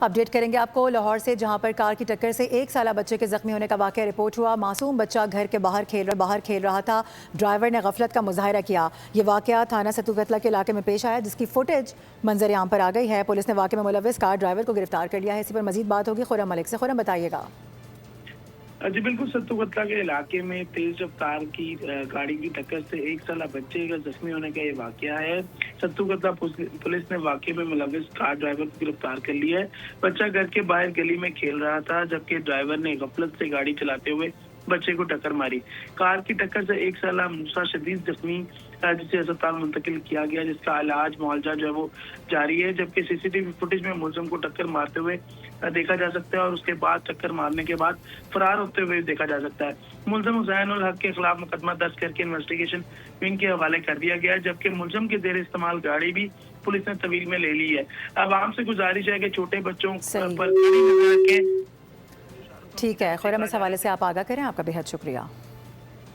Update کریں گے آپ کو لاہور سے، جہاں پر کار کی ٹکر سے 1 سالہ بچے کے زخمی ہونے کا واقعہ رپورٹ ہوا۔ معصوم بچہ گھر کے باہر کھیل رہا تھا، ڈرائیور نے غفلت کا مظاہرہ کیا۔ یہ واقعہ تھانہ ستو قتلہ کے علاقے میں پیش آیا، جس کی فوٹیج منظر عام پر آ گئی ہے۔ پولیس نے واقعے میں ملوث کار ڈرائیور کو گرفتار کر لیا ہے۔ اسی پر مزید بات ہوگی خرم ملک سے۔ خرم بتائیے گا۔ جی بالکل، ستو قتلہ کے علاقے میں تیز رفتار کی گاڑی کی ٹکر سے 1 سالہ بچے کا زخمی ہونے کا یہ واقعہ ہے۔ ستو قتلہ پولیس نے واقعے میں ملوث کار ڈرائیور کو گرفتار کر لیا ہے۔ بچہ گھر کے باہر گلی میں کھیل رہا تھا، جبکہ ڈرائیور نے غفلت سے گاڑی چلاتے ہوئے بچے کو ٹکر ماری۔ کار کی ٹکر سے 1 سالہ موسیٰ شدید زخمی، جسے اسپتال منتقل کیا گیا، جس کا علاج معالجہ جو ہے وہ جاری ہے، جبکہ سی سی ٹی وی فوٹیج میں ملزم کو ٹکر مارتے ہوئے دیکھا جا سکتا ہے اور اس کے بعد ٹکر مارنے کے بعد فرار ہوتے ہوئے دیکھا جا سکتا ہے۔ ملزم حسین الحق کے خلاف مقدمہ درج کر کے انویسٹیگیشن ونگ کے حوالے کر دیا گیا ہے، جبکہ ملزم کے زیر استعمال گاڑی بھی پولیس نے تحویل میں لے لی ہے۔ عوام سے گزارش ہے کہ چھوٹے بچوں پر کڑی نظر رکھیں۔ ٹھیک ہے خرم، اس حوالے سے آپ آگاہ کریں۔ آپ کا بے حد شکریہ۔